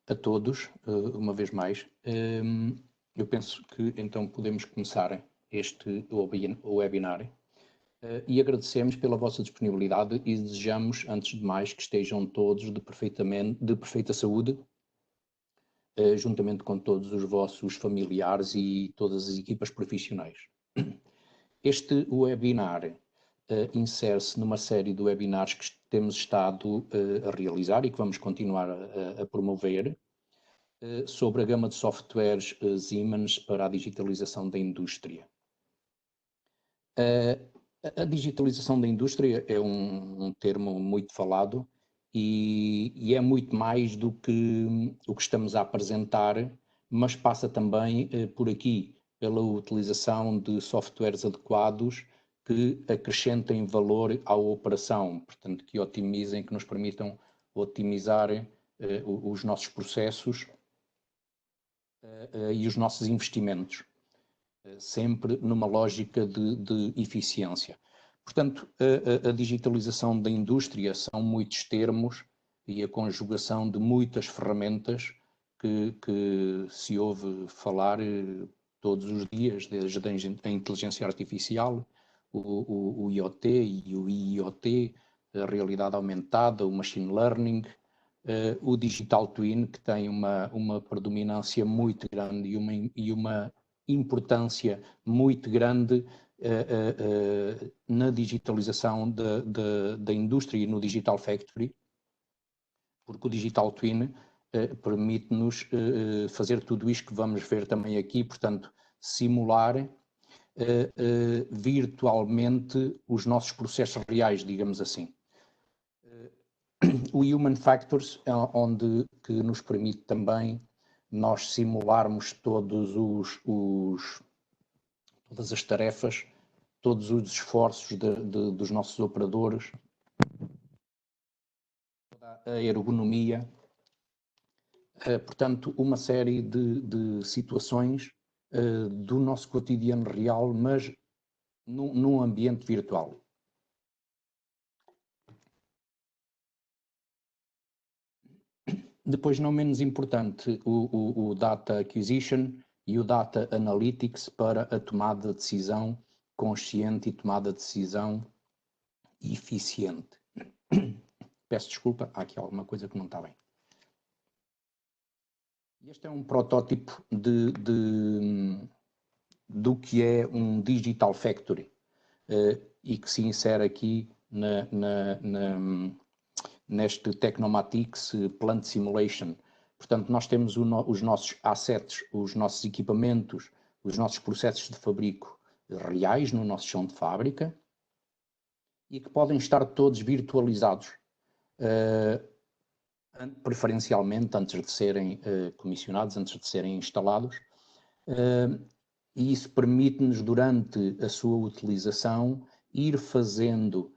a todos, uma vez mais. Eu penso que então podemos começar este webinar e agradecemos pela vossa disponibilidade e desejamos, antes de mais, que estejam todos de perfeita saúde, juntamente com todos os vossos familiares e todas as equipas profissionais. Este webinar insere-se numa série de webinars que temos estado a realizar e que vamos continuar a promover sobre a gama de softwares Siemens para a digitalização da indústria. A digitalização da indústria é um termo muito falado e é muito mais do que o que estamos a apresentar, mas passa também por aqui, pela utilização de softwares adequados que acrescentem valor à operação, portanto, que otimizem, que nos permitam otimizar os nossos processos e os nossos investimentos, sempre numa lógica de eficiência. Portanto, a digitalização da indústria são muitos termos e a conjugação de muitas ferramentas que se ouve falar todos os dias, desde a inteligência artificial, o IoT e o IoT, a realidade aumentada, o machine learning, o digital twin, que tem uma predominância muito grande e uma importância muito grande na digitalização da indústria e no digital factory, porque o digital twin permite-nos fazer tudo isto que vamos ver também aqui, portanto, simular virtualmente os nossos processos reais, digamos assim. O Human Factors, que nos permite também nós simularmos todas as tarefas, todos os esforços dos nossos operadores, toda a ergonomia, portanto, uma série de situações do nosso cotidiano real, mas num ambiente virtual. Depois, não menos importante, o Data Acquisition e o Data Analytics para a tomada de decisão consciente e tomada de decisão eficiente. Peço desculpa, há aqui alguma coisa que não está bem. Este é um protótipo do que é um Digital Factory e que se insere aqui neste Technomatics Plant Simulation. Portanto, nós temos os nossos assets, os nossos equipamentos, os nossos processos de fabrico reais no nosso chão de fábrica e que podem estar todos virtualizados, preferencialmente antes de serem comissionados, antes de serem instalados, e isso permite-nos, durante a sua utilização, ir fazendo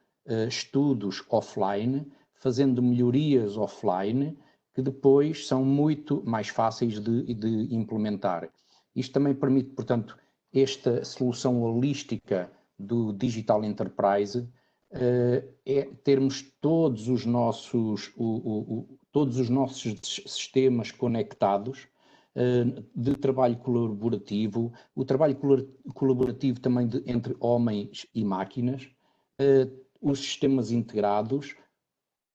estudos offline, fazendo melhorias offline, que depois são muito mais fáceis de implementar. Isto também permite, portanto, esta solução holística do Digital Enterprise, é termos todos os nossos sistemas conectados, de trabalho colaborativo, o trabalho colaborativo também entre homens e máquinas, os sistemas integrados,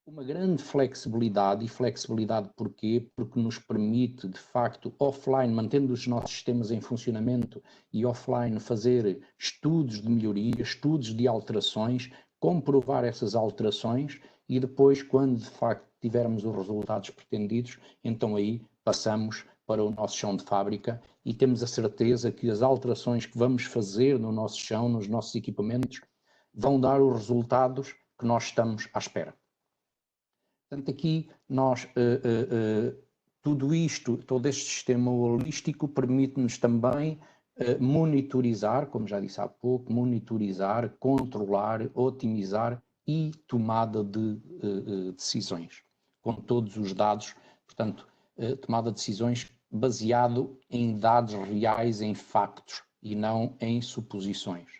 uma grande flexibilidade. E flexibilidade porquê? Porque nos permite, de facto, offline, mantendo os nossos sistemas em funcionamento, e offline fazer estudos de melhoria, estudos de alterações, comprovar essas alterações e depois, quando de facto tivermos os resultados pretendidos, então aí passamos para o nosso chão de fábrica e temos a certeza que as alterações que vamos fazer no nosso chão, nos nossos equipamentos, vão dar os resultados que nós estamos à espera. Portanto, aqui nós, tudo isto, todo este sistema holístico permite-nos também monitorizar, como já disse há pouco, monitorizar, controlar, otimizar e tomada de decisões, com todos os dados, portanto, tomada de decisões baseado em dados reais, em factos e não em suposições.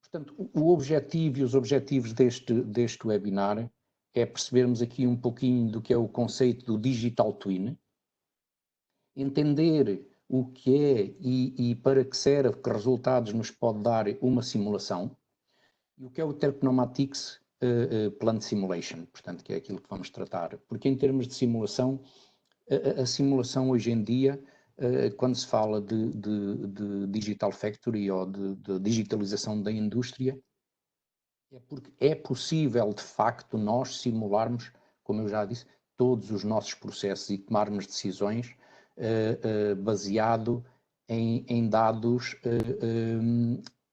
Portanto, o objetivo e os objetivos deste webinar é percebermos aqui um pouquinho do que é o conceito do Digital Twin, entender o que é e para que serve, que resultados nos pode dar uma simulação, e o que é o Therapnomatics Plant Simulation, portanto, que é aquilo que vamos tratar. Porque em termos de simulação, a simulação hoje em dia, quando se fala de Digital Factory ou de digitalização da indústria, é porque é possível, de facto, nós simularmos, como eu já disse, todos os nossos processos e tomarmos decisões baseado em dados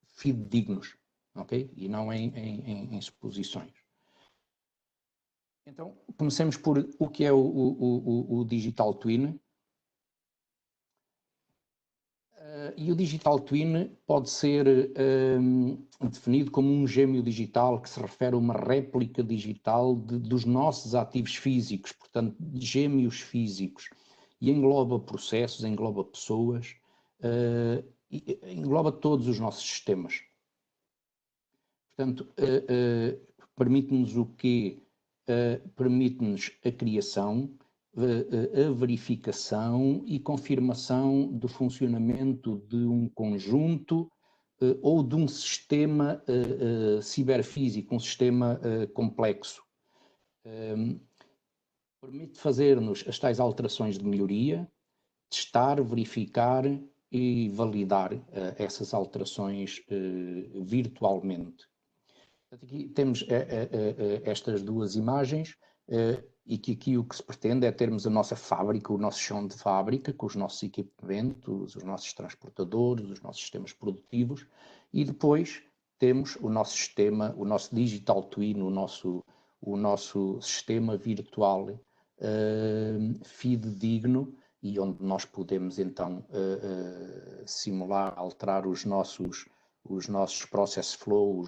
fidedignos, ok? E não em suposições. Então, comecemos por o que é o Digital Twin. E o Digital Twin pode ser definido como um gêmeo digital que se refere a uma réplica digital dos nossos ativos físicos, portanto, gêmeos físicos, e engloba processos, engloba pessoas, engloba todos os nossos sistemas. Portanto, permite-nos o quê? Permite-nos a criação, a verificação e confirmação do funcionamento de um conjunto ou de um sistema ciberfísico, um sistema complexo. Permite fazer-nos as tais alterações de melhoria, testar, verificar e validar essas alterações virtualmente. Aqui temos estas duas imagens e que aqui o que se pretende é termos a nossa fábrica, o nosso chão de fábrica, com os nossos equipamentos, os nossos transportadores, os nossos sistemas produtivos, e depois temos o nosso sistema, o nosso digital twin, o nosso sistema virtual fidedigno, e onde nós podemos então simular, alterar os nossos process flow,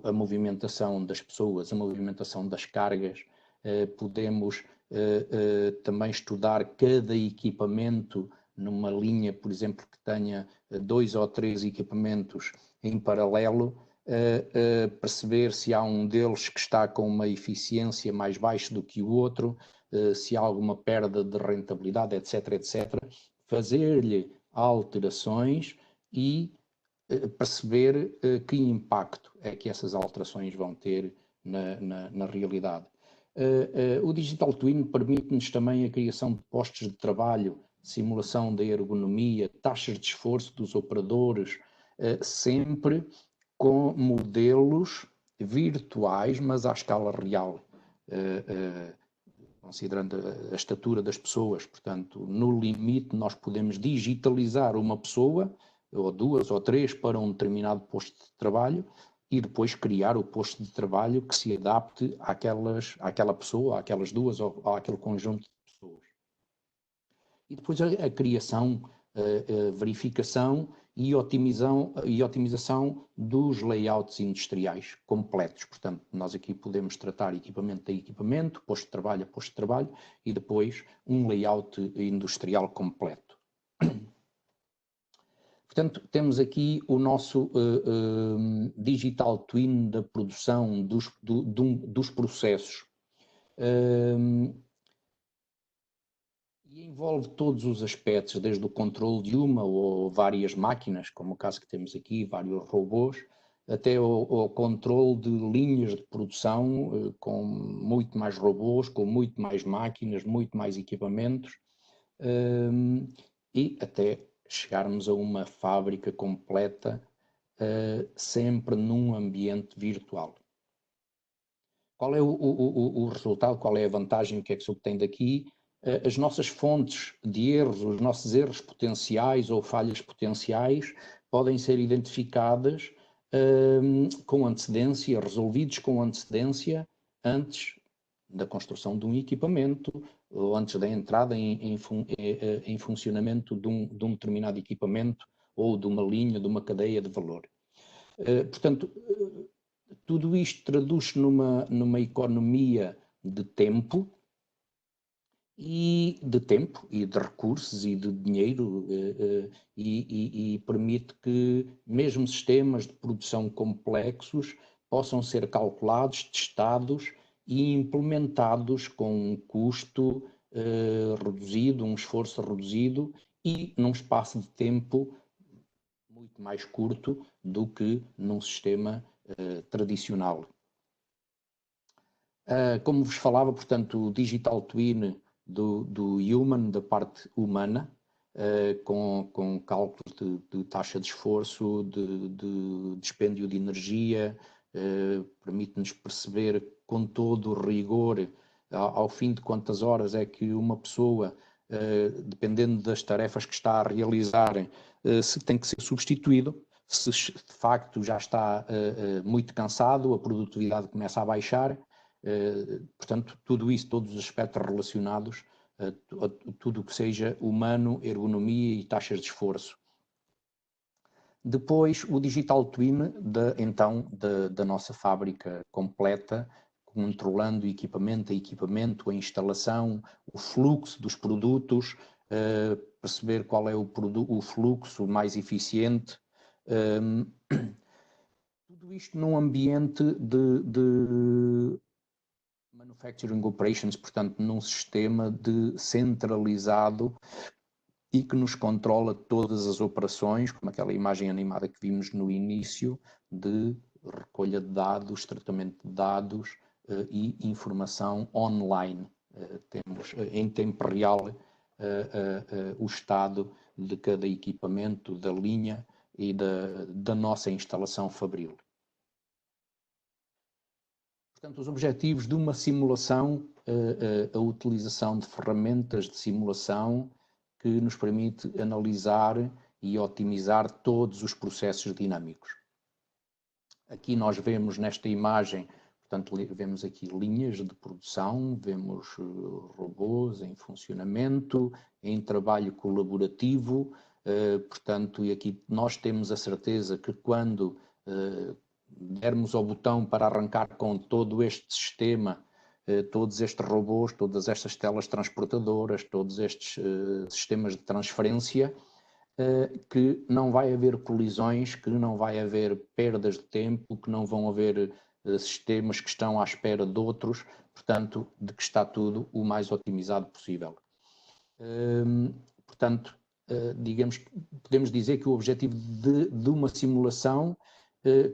a movimentação das pessoas, a movimentação das cargas. Podemos também estudar cada equipamento numa linha, por exemplo, que tenha 2 ou 3 equipamentos em paralelo, perceber se há um deles que está com uma eficiência mais baixa do que o outro, se há alguma perda de rentabilidade, etc., etc. Fazer-lhe alterações e perceber que impacto é que essas alterações vão ter na realidade. O Digital Twin permite-nos também a criação de postos de trabalho, simulação da ergonomia, taxas de esforço dos operadores, sempre com modelos virtuais, mas à escala real, considerando a estatura das pessoas. Portanto, no limite, nós podemos digitalizar uma pessoa, ou 2 ou 3, para um determinado posto de trabalho, e depois criar o posto de trabalho que se adapte àquela pessoa, àquelas 2 ou àquele conjunto de pessoas. E depois a criação, a verificação e otimização dos layouts industriais completos. Portanto, nós aqui podemos tratar equipamento a equipamento, posto de trabalho a posto de trabalho, e depois um layout industrial completo. Portanto, temos aqui o nosso digital twin da produção dos processos. E envolve todos os aspectos, desde o controle de uma ou várias máquinas, como o caso que temos aqui, vários robôs, até ao controle de linhas de produção com muito mais robôs, com muito mais máquinas, muito mais equipamentos, e até chegarmos a uma fábrica completa, sempre num ambiente virtual. Qual é o resultado, qual é a vantagem, o que é que se obtém daqui? As nossas fontes de erros, os nossos erros potenciais ou falhas potenciais podem ser identificadas com antecedência, resolvidos com antecedência antes da construção de um equipamento ou antes da entrada em funcionamento de um determinado equipamento ou de uma linha, de uma cadeia de valor. Portanto, tudo isto traduz-se numa economia de tempo e de recursos e de dinheiro e permite que mesmo sistemas de produção complexos possam ser calculados, testados e implementados com um custo reduzido, um esforço reduzido e num espaço de tempo muito mais curto do que num sistema tradicional. Como vos falava, portanto, o Digital Twin do Human, da parte humana, com cálculos de taxa de esforço, de dispêndio de energia, permite-nos perceber com todo o rigor ao fim de quantas horas é que uma pessoa, dependendo das tarefas que está a realizar, se tem que ser substituído. Se de facto já está muito cansado, a produtividade começa a baixar. Portanto, tudo isso, todos os aspectos relacionados, tudo o que seja humano, ergonomia e taxas de esforço. Depois, o Digital Twin da nossa fábrica completa, controlando equipamento a equipamento, a instalação, o fluxo dos produtos, perceber qual é o fluxo mais eficiente. Tudo isto num ambiente de Manufacturing Operations, portanto, num sistema centralizado e que nos controla todas as operações, como aquela imagem animada que vimos no início, de recolha de dados, tratamento de dados e informação online. Temos em tempo real o estado de cada equipamento, da linha e da nossa instalação fabril. Portanto, os objetivos de uma simulação, a utilização de ferramentas de simulação que nos permite analisar e otimizar todos os processos dinâmicos. Aqui nós vemos nesta imagem, portanto, vemos aqui linhas de produção, vemos robôs em funcionamento, em trabalho colaborativo, portanto, e aqui nós temos a certeza que quando dermos ao botão para arrancar com todo este sistema, todos estes robôs, todas estas telas transportadoras, todos estes sistemas de transferência, que não vai haver colisões, que não vai haver perdas de tempo, que não vão haver sistemas que estão à espera de outros, portanto, de que está tudo o mais otimizado possível. Portanto, podemos dizer que o objetivo de uma simulação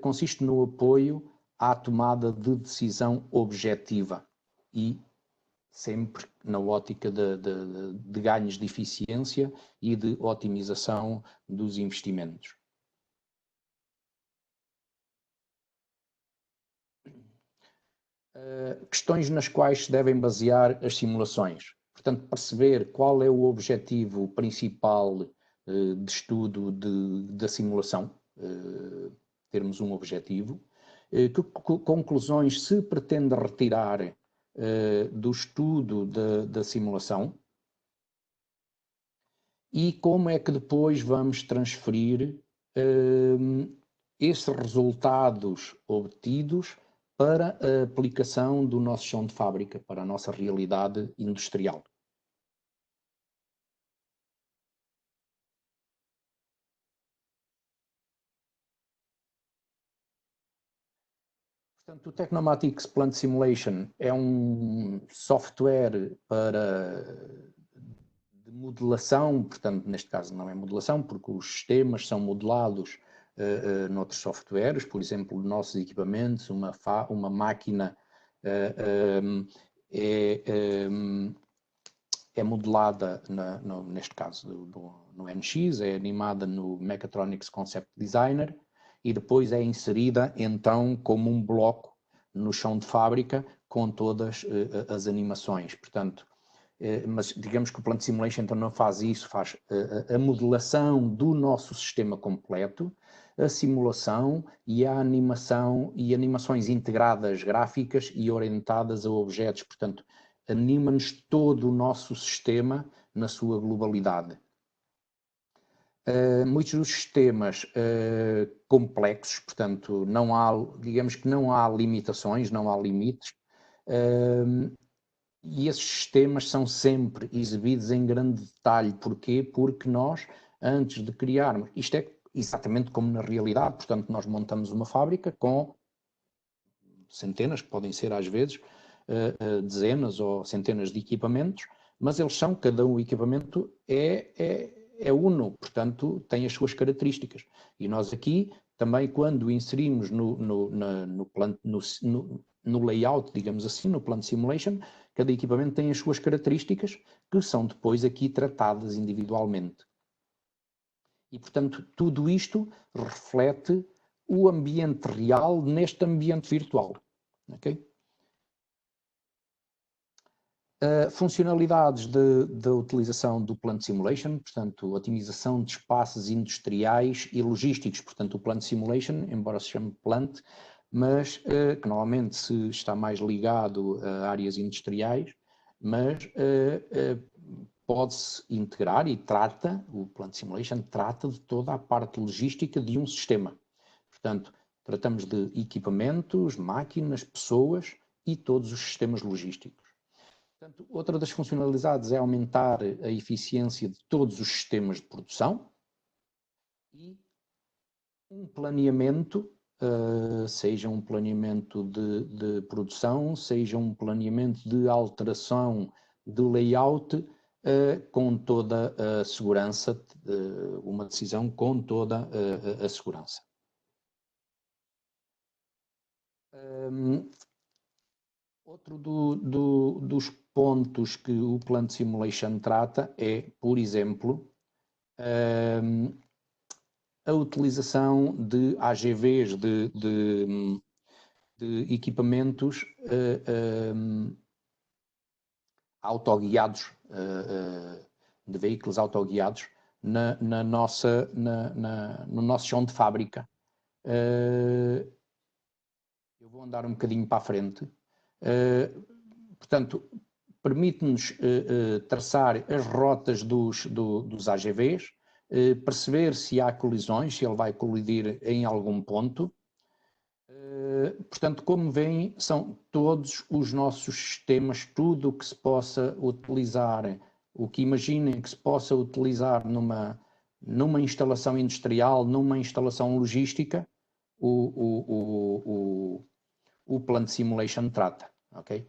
consiste no apoio à tomada de decisão objetiva e sempre na ótica de ganhos de eficiência e de otimização dos investimentos. Questões nas quais se devem basear as simulações. Portanto, perceber qual é o objetivo principal de estudo da simulação, termos um objetivo, que conclusões se pretende retirar do estudo da simulação e como é que depois vamos transferir esses resultados obtidos para a aplicação do nosso chão de fábrica, para a nossa realidade industrial. Portanto, o Technomatics Plant Simulation é um software de modelação, portanto, neste caso não é modelação, porque os sistemas são modelados noutros softwares, por exemplo, nossos equipamentos, uma máquina é modelada, neste caso no NX, é animada no Mechatronics Concept Designer, e depois é inserida então como um bloco no chão de fábrica com todas as animações. Portanto, mas digamos que o Plant Simulation então não faz isso, faz a modelação do nosso sistema completo, a simulação e a animação e animações integradas gráficas e orientadas a objetos. Portanto, anima-nos todo o nosso sistema na sua globalidade. Muitos dos sistemas complexos, portanto, não há, digamos que não há limitações, não há limites, e esses sistemas são sempre exibidos em grande detalhe. Porquê? Porque nós, antes de criarmos, isto é exatamente como na realidade, portanto, nós montamos uma fábrica com centenas, que podem ser às vezes, dezenas ou centenas de equipamentos, mas eles são, cada um equipamento é uno, portanto tem as suas características. E nós aqui também, quando inserimos no layout, digamos assim, no plano simulation, cada equipamento tem as suas características que são depois aqui tratadas individualmente. E, portanto, tudo isto reflete o ambiente real neste ambiente virtual. Okay? Funcionalidades da utilização do Plant Simulation, portanto, otimização de espaços industriais e logísticos. Portanto, o Plant Simulation, embora se chame Plant, mas que normalmente se está mais ligado a áreas industriais, mas pode-se integrar e o Plant Simulation trata de toda a parte logística de um sistema. Portanto, tratamos de equipamentos, máquinas, pessoas e todos os sistemas logísticos. Portanto, outra das funcionalidades é aumentar a eficiência de todos os sistemas de produção e um planeamento, seja um planeamento de produção, seja um planeamento de alteração de layout, com toda a segurança, uma decisão com toda a segurança. Outro dos pontos que o Plant Simulation trata é, por exemplo, a utilização de AGVs, de equipamentos autoguiados, de veículos autoguiados no nosso chão de fábrica. Eu vou andar um bocadinho para a frente. Portanto, permite-nos traçar as rotas dos AGVs, perceber se há colisões, se ele vai colidir em algum ponto. Portanto, como veem, são todos os nossos sistemas, tudo o que se possa utilizar, o que imaginem que se possa utilizar numa instalação industrial, numa instalação logística, o Plant Simulation trata, ok?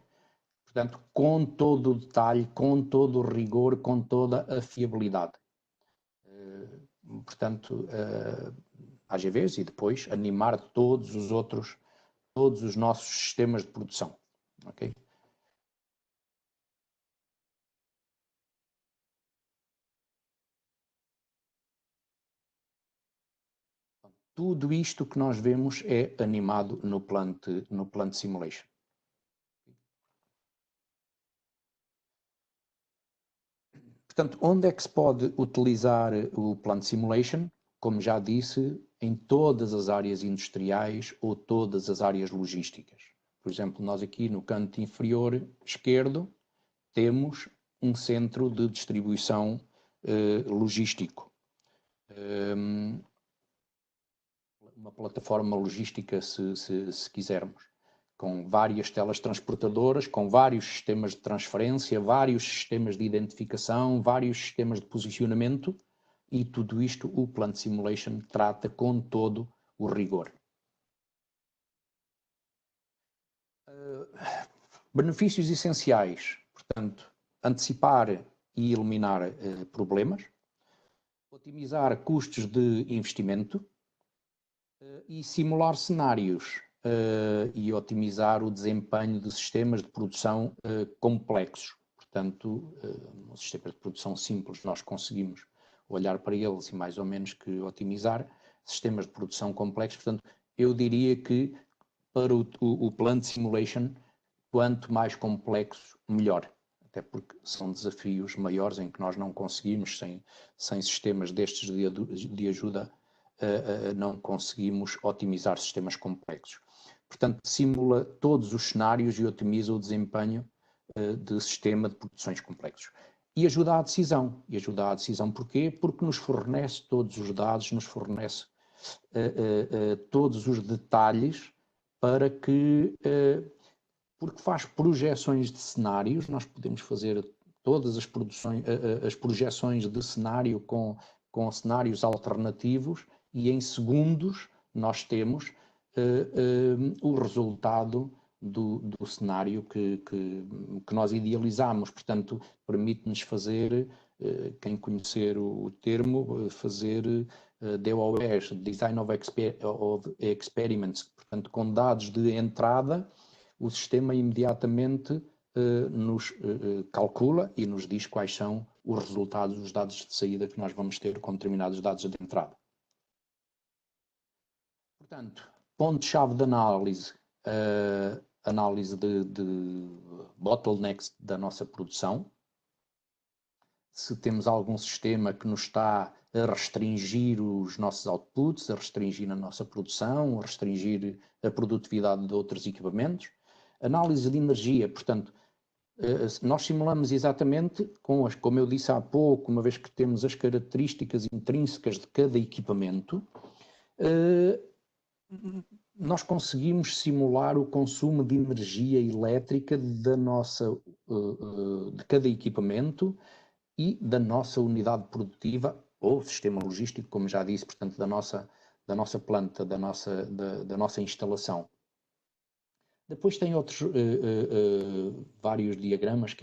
Portanto, com todo o detalhe, com todo o rigor, com toda a fiabilidade. Portanto, AGVs e depois animar todos os nossos sistemas de produção, ok? Tudo isto que nós vemos é animado no Plant Simulation. Portanto, onde é que se pode utilizar o Plant Simulation? Como já disse, em todas as áreas industriais ou todas as áreas logísticas. Por exemplo, nós aqui no canto inferior esquerdo temos um centro de distribuição logístico. Uma plataforma logística, se quisermos, com várias telas transportadoras, com vários sistemas de transferência, vários sistemas de identificação, vários sistemas de posicionamento, e tudo isto o Plant Simulation trata com todo o rigor. Benefícios essenciais, portanto, antecipar e eliminar problemas, otimizar custos de investimento e simular cenários e otimizar o desempenho de sistemas de produção complexos. Portanto, um sistema de produção simples, nós conseguimos olhar para eles e mais ou menos que otimizar. Sistemas de produção complexos, portanto, eu diria que para o Plant Simulation, quanto mais complexo, melhor. Até porque são desafios maiores em que nós não conseguimos, sem sistemas destes de ajuda, não conseguimos otimizar sistemas complexos. Portanto, simula todos os cenários e otimiza o desempenho de sistema de produções complexos. E ajuda à decisão. E ajuda à decisão porquê? Porque nos fornece todos os dados, nos fornece todos os detalhes para que... porque faz projeções de cenários, nós podemos fazer todas as projeções de cenário com cenários alternativos e em segundos nós temos o resultado do cenário que nós idealizamos. Portanto, permite-nos fazer, quem conhecer o termo, fazer DOEs, Design of Experiments, portanto, com dados de entrada, o sistema imediatamente nos calcula e nos diz quais são os resultados, os dados de saída que nós vamos ter com determinados dados de entrada. Portanto, ponto-chave de análise, análise de bottlenecks da nossa produção. Se temos algum sistema que nos está a restringir os nossos outputs, a restringir a nossa produção, a restringir a produtividade de outros equipamentos. Análise de energia, portanto, nós simulamos exatamente, como eu disse há pouco, uma vez que temos as características intrínsecas de cada equipamento, nós conseguimos simular o consumo de energia elétrica de cada equipamento e da nossa unidade produtiva ou sistema logístico, como já disse, portanto, da nossa planta, da nossa instalação. Depois tem outros vários diagramas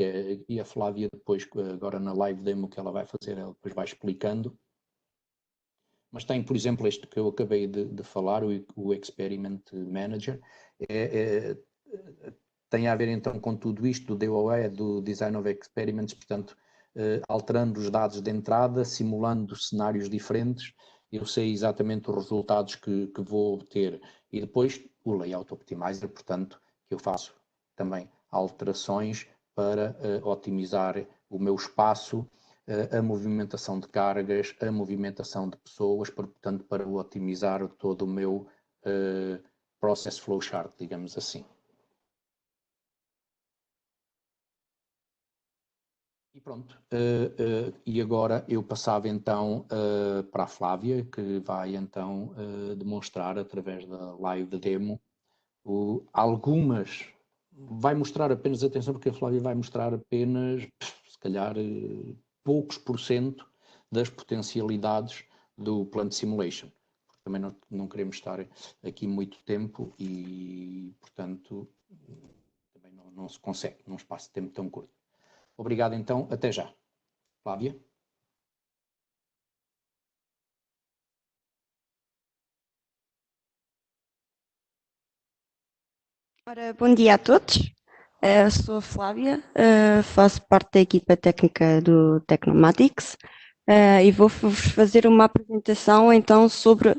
e a Flávia depois, agora na live demo que ela vai fazer, ela depois vai explicando. Mas tem, por exemplo, este que eu acabei de falar, o Experiment Manager, tem a ver então com tudo isto do DOE, do Design of Experiments, portanto, alterando os dados de entrada, simulando cenários diferentes, eu sei exatamente os resultados que vou obter. E depois o Layout Optimizer, portanto, que eu faço também alterações para otimizar o meu espaço, a movimentação de cargas, a movimentação de pessoas, portanto, para otimizar todo o meu Process Flowchart, digamos assim. E pronto, e agora eu passava então para a Flávia, que vai então demonstrar através da live demo algumas, vai mostrar apenas, atenção porque a Flávia vai mostrar apenas, se calhar, poucos % das potencialidades do Plant Simulation. Também não queremos estar aqui muito tempo e, portanto, também não se consegue num espaço de tempo tão curto. Obrigado, então. Até já. Flávia? Ora, bom dia a todos. Sou a Flávia, faço parte da equipa técnica do Tecnomatics e vou-vos fazer uma apresentação então sobre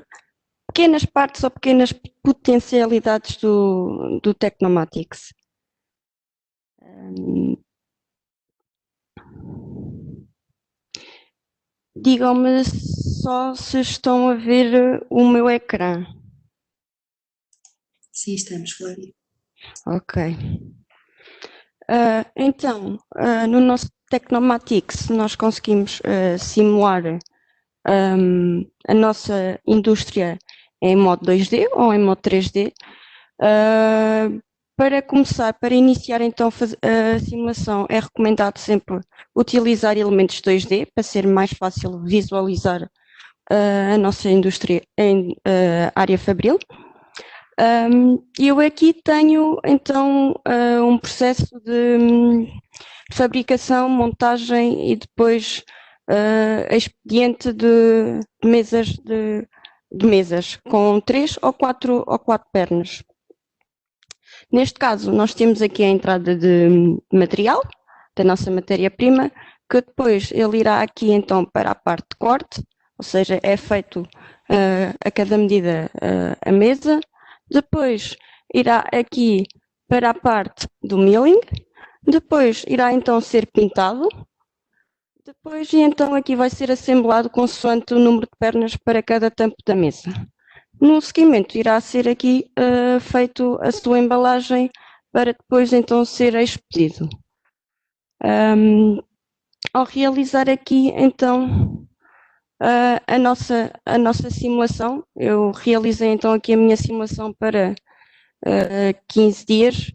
pequenas partes ou pequenas potencialidades do Tecnomatics. Digam-me só se estão a ver o meu ecrã. Sim, estamos, Flávia. Ok. Então, no nosso Tecnomatics nós conseguimos simular a nossa indústria em modo 2D ou em modo 3D. Para começar, para iniciar então a simulação, é recomendado sempre utilizar elementos 2D para ser mais fácil visualizar a nossa indústria em área fabril. Eu aqui tenho então um processo de fabricação, montagem e depois expediente de mesas com 3 ou 4 pernas. Neste caso, nós temos aqui a entrada de material, da nossa matéria-prima, que depois ele irá aqui então para a parte de corte, ou seja, é feito a cada medida a mesa. Depois irá aqui para a parte do milling, depois irá então ser pintado, depois e então aqui vai ser assemblado consoante o número de pernas para cada tampo da mesa. No seguimento irá ser aqui feito a sua embalagem para depois então ser expedido. Ao realizar aqui então a nossa simulação, eu realizei então aqui a minha simulação para 15 dias,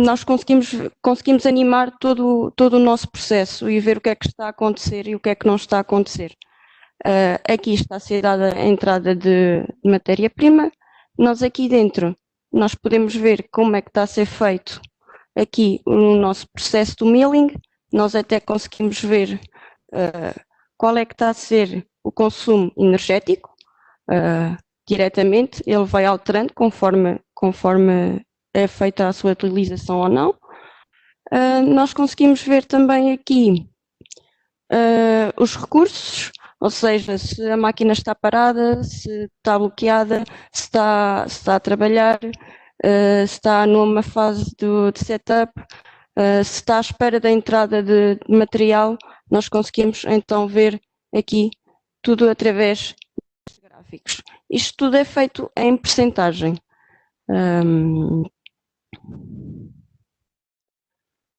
nós conseguimos animar todo o nosso processo e ver o que é que está a acontecer e o que é que não está a acontecer. Aqui está a ser dada a entrada de matéria-prima, nós aqui dentro nós podemos ver como é que está a ser feito aqui o nosso processo do milling. Nós até conseguimos ver qual é que está a ser o consumo energético diretamente. Ele vai alterando conforme é feita a sua utilização ou não. Nós conseguimos ver também aqui os recursos, ou seja, se a máquina está parada, se está bloqueada, se está a trabalhar, se está numa fase de setup, se está à espera da entrada de material. Nós conseguimos então ver aqui tudo através dos gráficos. Isto tudo é feito em percentagem.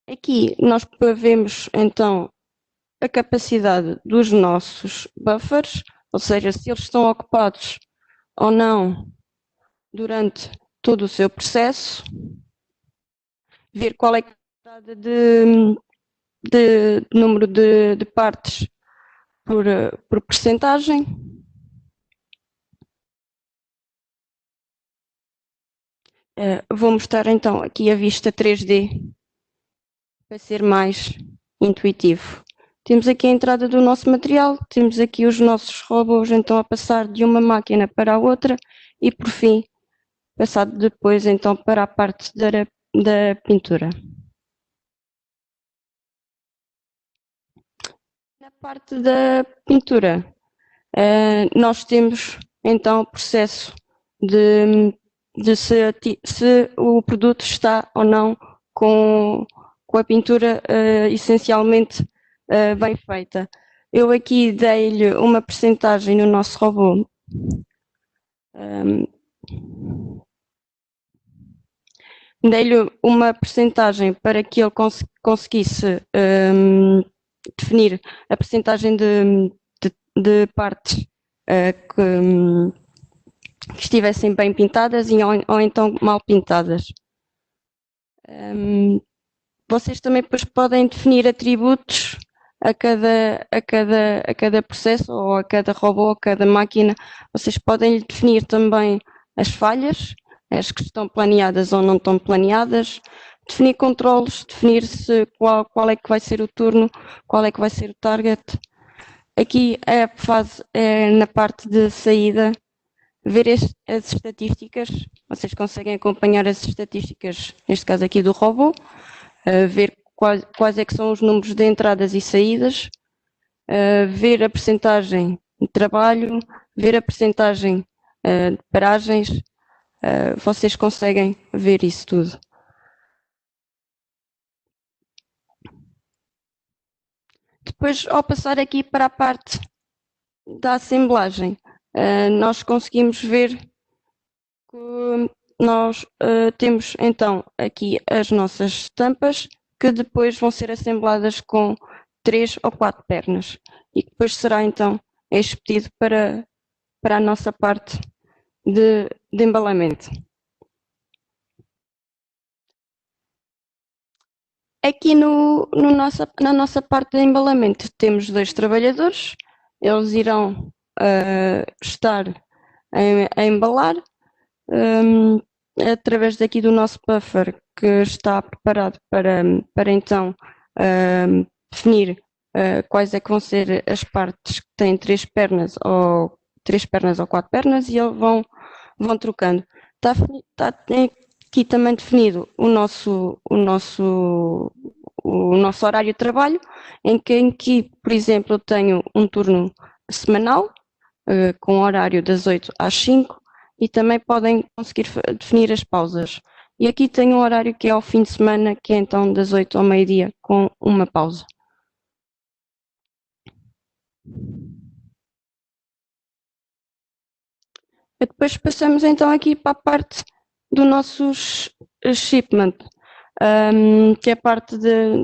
Aqui nós vemos então a capacidade dos nossos buffers, ou seja, se eles estão ocupados ou não durante todo o seu processo, ver qual é a quantidade de número de partes por percentagem. Vou mostrar então aqui a vista 3D para ser mais intuitivo. Temos aqui a entrada do nosso material, temos aqui os nossos robôs então a passar de uma máquina para a outra e por fim passado depois então para a parte da pintura. Na parte da pintura nós temos então o processo de se o produto está ou não com a pintura essencialmente bem feita. Eu aqui dei-lhe uma percentagem no nosso robô. Dei-lhe uma percentagem para que ele conseguisse definir a percentagem de partes que estivessem bem pintadas ou então mal pintadas. Vocês também depois podem definir atributos a cada processo ou a cada robô, a cada máquina. Vocês podem definir também as falhas, as que estão planeadas ou não estão planeadas, definir controles, definir qual é que vai ser o turno, qual é que vai ser o target. Aqui a fase é na parte de saída, ver as estatísticas, vocês conseguem acompanhar as estatísticas, neste caso aqui do robô, ver quais é que são os números de entradas e saídas, ver a percentagem de trabalho, ver a percentagem de paragens, vocês conseguem ver isso tudo. Depois, ao passar aqui para a parte da assemblagem, nós conseguimos ver que nós temos então aqui as nossas estampas que depois vão ser assembladas com 3 ou 4 pernas e que depois será então expedido para a nossa parte de embalamento. Aqui na nossa parte de embalamento temos 2 trabalhadores, eles irão estar a embalar através daqui do nosso buffer que está preparado para então definir quais é que vão ser as partes que têm 3 pernas ou 4 pernas e eles vão trocando. Está aqui também definido o nosso horário de trabalho, em que, por exemplo, eu tenho um turno semanal, com horário das 8 às 5, e também podem conseguir definir as pausas. E aqui tenho um horário que é ao fim de semana, que é então das 8 ao meio-dia, com uma pausa. E depois passamos então aqui para a parte do nosso shipment, que é a parte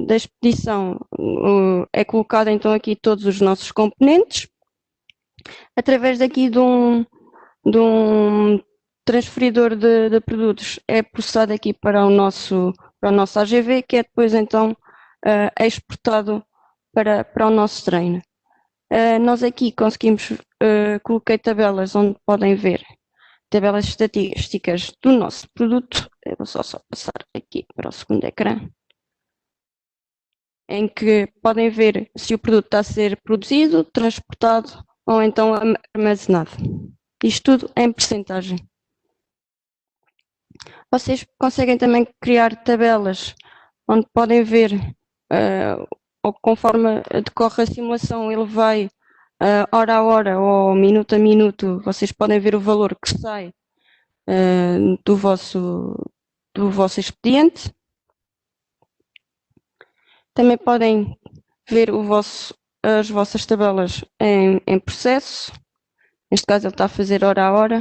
da expedição. É colocado então aqui todos os nossos componentes, através daqui de um transferidor de produtos, é processado aqui para o nosso AGV, que é depois então exportado para o nosso treino. Nós aqui conseguimos, coloquei tabelas onde podem ver tabelas estatísticas do nosso produto. Eu vou só passar aqui para o segundo ecrã, em que podem ver se o produto está a ser produzido, transportado ou então armazenado. Isto tudo em percentagem. Vocês conseguem também criar tabelas onde podem ver, ou conforme decorre a simulação, ele vai hora a hora ou minuto a minuto, vocês podem ver o valor que sai do vosso expediente. Também podem ver as vossas tabelas em processo. Neste caso ele está a fazer hora a hora.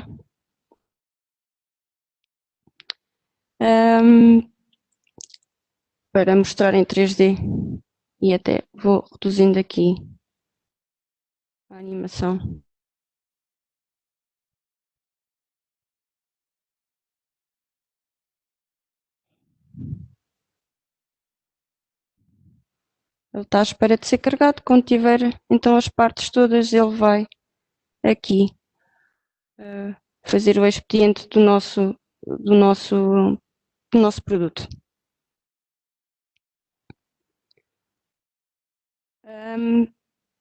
Para mostrar em 3D, e até vou reduzindo aqui a animação. Ele está à espera de ser carregado. Quando tiver então as partes todas, ele vai aqui fazer o expediente do nosso produto.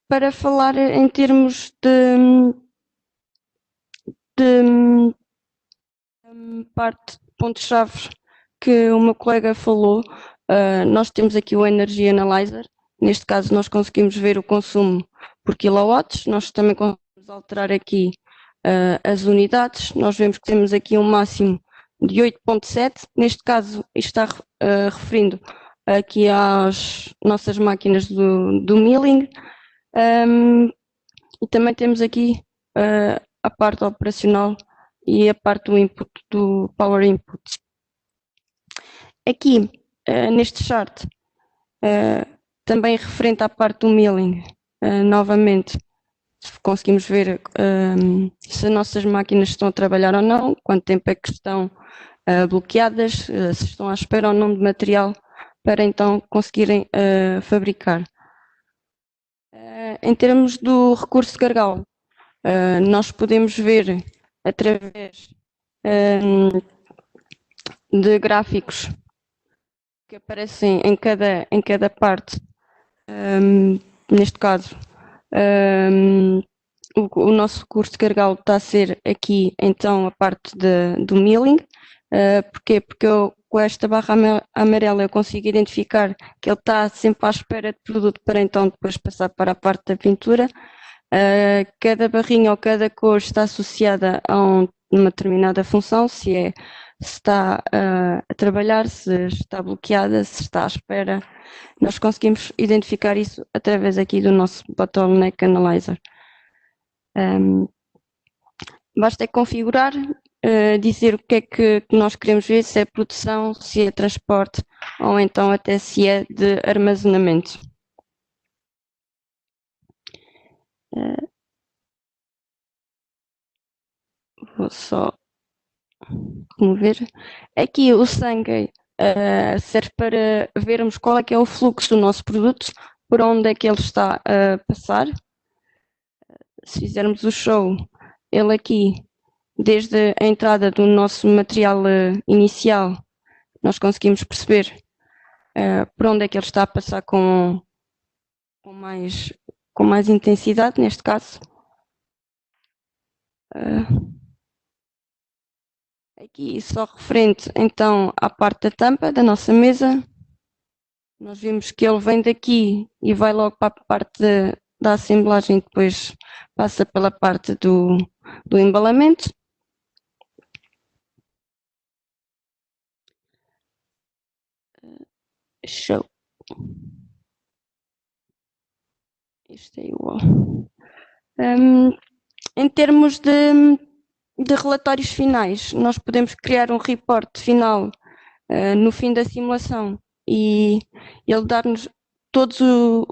Para falar em termos de parte de pontos-chave que o meu colega falou, nós temos aqui o Energy Analyzer. Neste caso, nós conseguimos ver o consumo por kilowatts. Nós também conseguimos alterar aqui as unidades. Nós vemos que temos aqui um máximo de 8.7. Neste caso, isto está referindo aqui às nossas máquinas do milling. E também temos aqui a parte operacional e a parte do input, do power input. Aqui, neste chart, também referente à parte do milling, novamente, conseguimos ver se as nossas máquinas estão a trabalhar ou não, quanto tempo é que estão bloqueadas, se estão à espera ou não de material para então conseguirem fabricar. Em termos do recurso de gargalo, nós podemos ver através de gráficos que aparecem em cada parte, neste caso, o nosso recurso de gargalo está a ser aqui então a parte do milling. Porquê? Porque com esta barra amarela eu consigo identificar que ele está sempre à espera de produto para então depois passar para a parte da pintura. Cada barrinha ou cada cor está associada a uma determinada função, se está a trabalhar, se está bloqueada, se está à espera. Nós conseguimos identificar isso através aqui do nosso Bottleneck Analyzer. Basta configurar, dizer o que é que nós queremos ver, se é produção, se é transporte ou então até se é de armazenamento. Vou só remover. Aqui o sangue serve para vermos qual é que é o fluxo do nosso produto, por onde é que ele está a passar. Se fizermos o show, ele aqui, desde a entrada do nosso material inicial, nós conseguimos perceber por onde é que ele está a passar com mais intensidade, neste caso. Aqui só referente então à parte da tampa da nossa mesa, nós vimos que ele vem daqui e vai logo para a parte da assemblagem, depois passa pela parte do embalamento. Show. Isto é igual. Em termos de relatórios finais, nós podemos criar um report final no fim da simulação e ele dar-nos todos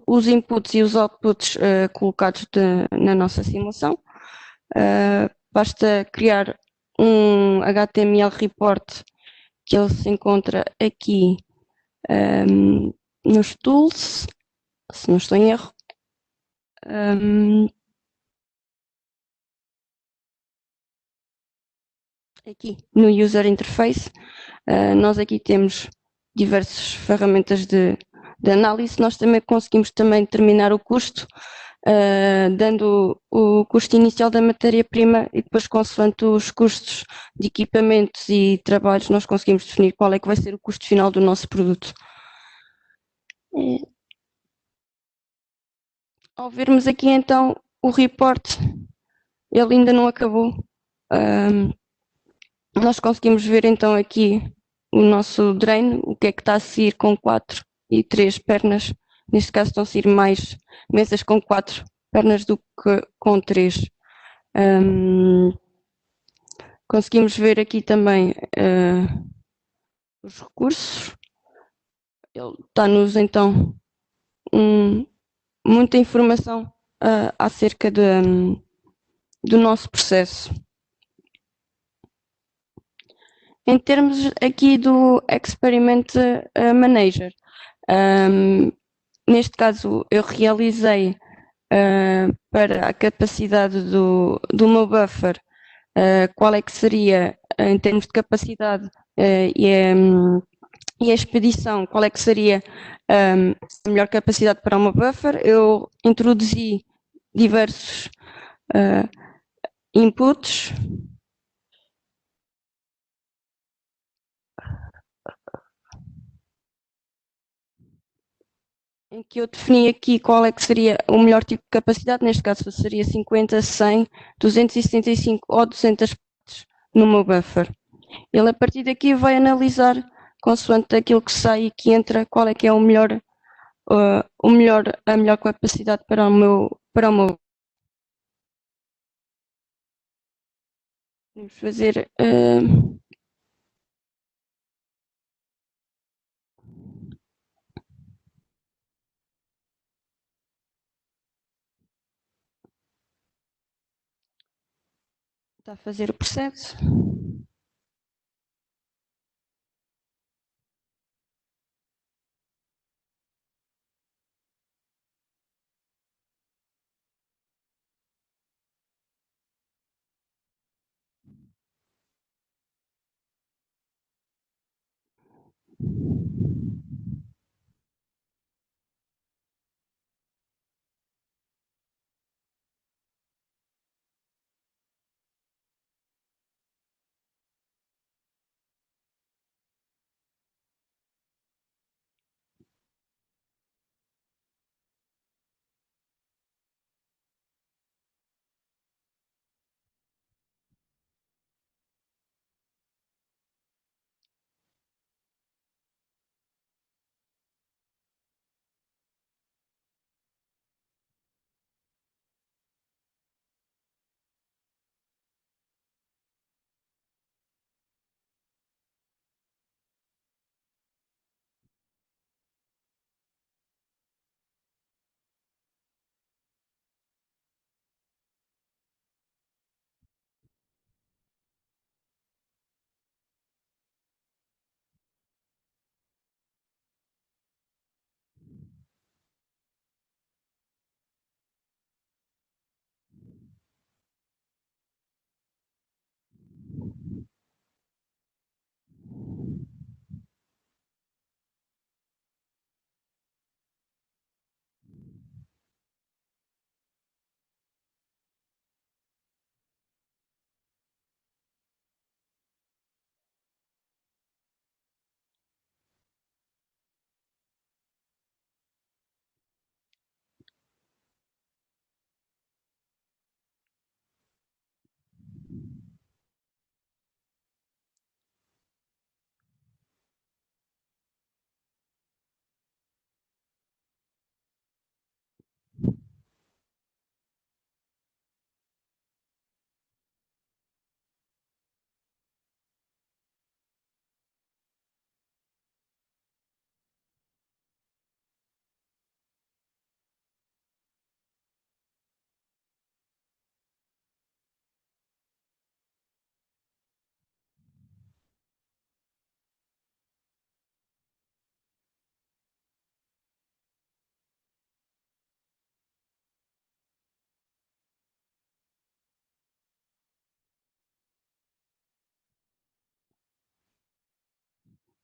os inputs e os outputs colocados na nossa simulação. Basta criar um HTML report que ele se encontra aqui nos tools, se não estou em erro. aqui no User Interface, nós aqui temos diversas ferramentas de análise. Nós também conseguimos também determinar o custo, dando o custo inicial da matéria-prima e depois, consoante os custos de equipamentos e trabalhos, nós conseguimos definir qual é que vai ser o custo final do nosso produto. Ao vermos aqui então o report, ele ainda não acabou. Nós conseguimos ver então aqui o nosso drain, o que é que está a sair com 4 e 3 pernas. Neste caso estão a sair mais mesas com 4 pernas do que com 3. Conseguimos ver aqui também os recursos. Ele dá-nos então muita informação acerca do nosso processo. Em termos aqui do Experiment Manager, neste caso eu realizei para a capacidade do meu buffer, qual é que seria, em termos de capacidade e a expedição, qual é que seria a melhor capacidade para uma buffer. Eu introduzi diversos inputs em que eu defini aqui qual é que seria o melhor tipo de capacidade. Neste caso seria 50, 100, 275 ou 200 partes no meu buffer. Ele a partir daqui vai analisar, consoante aquilo que sai e que entra, qual é que é a melhor capacidade para o meu. Vamos fazer. Está a fazer o processo.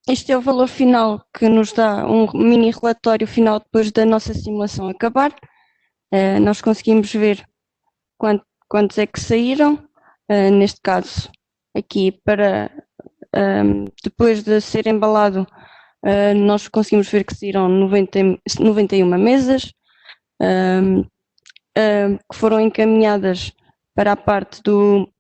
Este é o valor final que nos dá um mini relatório final depois da nossa simulação acabar. Nós conseguimos ver quantos é que saíram. Neste caso, aqui para depois de ser embalado, nós conseguimos ver que saíram 91 mesas, que foram encaminhadas para a parte do.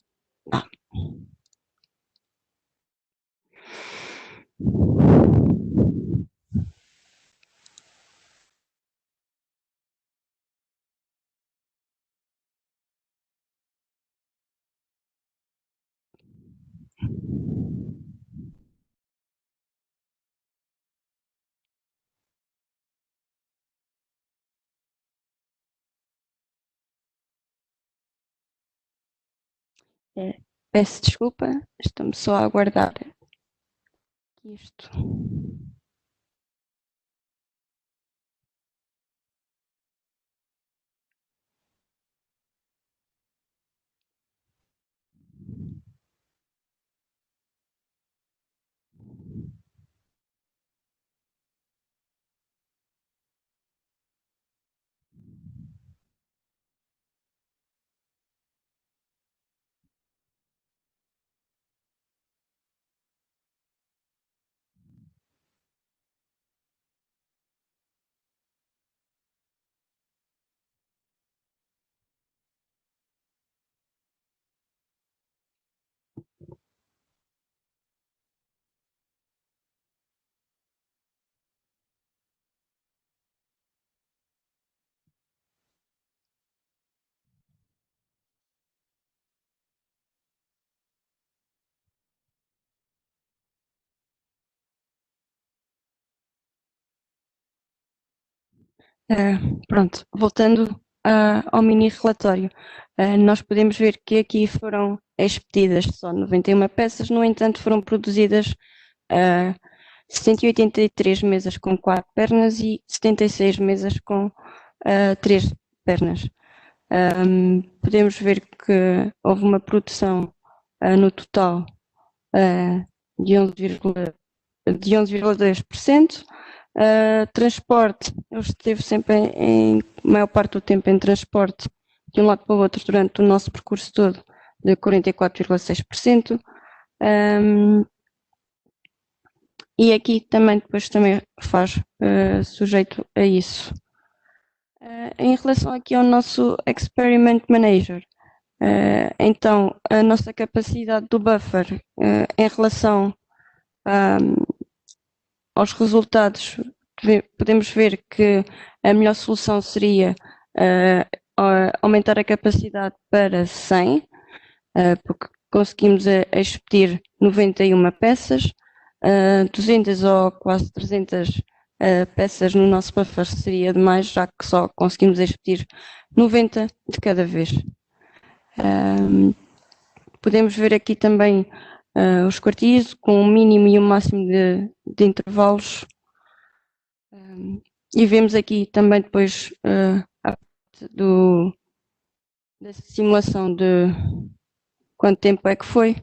Peço desculpa, estamos só a aguardar isto. Pronto, voltando ao mini relatório, nós podemos ver que aqui foram expedidas só 91 peças, no entanto foram produzidas 183 mesas com 4 pernas e 76 mesas com 3 pernas. Podemos ver que houve uma produção no total de 11,2%. Transporte, eu esteve sempre em maior parte do tempo em transporte de um lado para o outro durante o nosso percurso todo, de 44,6%. E aqui também depois também faz sujeito a isso. Em relação aqui ao nosso Experiment Manager, então a nossa capacidade do buffer em relação aos resultados, podemos ver que a melhor solução seria aumentar a capacidade para 100, porque conseguimos expedir 91 peças, 200 ou quase 300 peças no nosso buffer seria demais, já que só conseguimos expedir 90 de cada vez. Podemos ver aqui também os quartis com um mínimo e um máximo de intervalos. E vemos aqui também depois a parte da simulação de quanto tempo é que foi.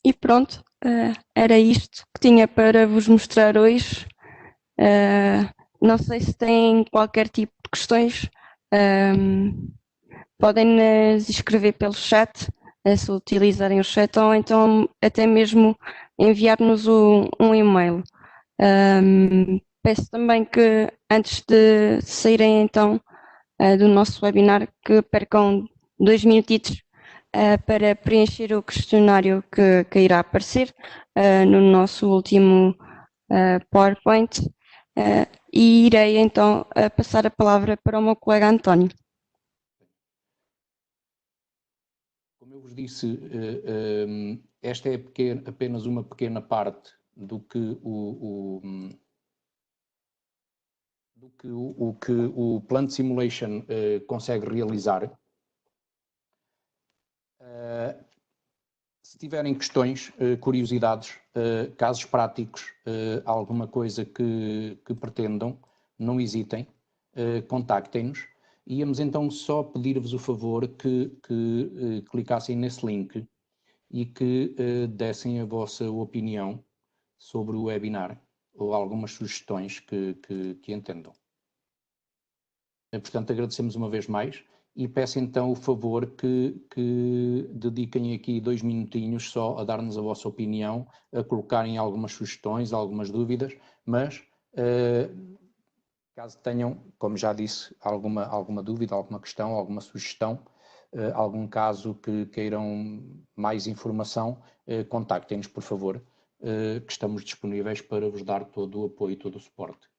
E pronto, era isto que tinha para vos mostrar hoje. Não sei se têm qualquer tipo de questões, podem nos escrever pelo chat, se utilizarem o chat, ou então até mesmo enviar-nos um e-mail. Peço também que antes de saírem então do nosso webinar que percam 2 minutitos para preencher o questionário que irá aparecer no nosso último PowerPoint e irei então passar a palavra para o meu colega António. Como eu vos disse, esta é apenas uma pequena parte do que o Plant Simulation consegue realizar. Se tiverem questões, curiosidades, casos práticos, alguma coisa que pretendam, não hesitem, contactem-nos. íamos então só pedir-vos o favor que clicassem nesse link e que dessem a vossa opinião sobre o webinar ou algumas sugestões que entendam. Portanto, agradecemos uma vez mais e peço então o favor que dediquem aqui 2 minutinhos só a dar-nos a vossa opinião, a colocarem algumas sugestões, algumas dúvidas, mas caso tenham, como já disse, alguma dúvida, alguma questão, alguma sugestão, algum caso que queiram mais informação, contactem-nos, por favor, que estamos disponíveis para vos dar todo o apoio e todo o suporte.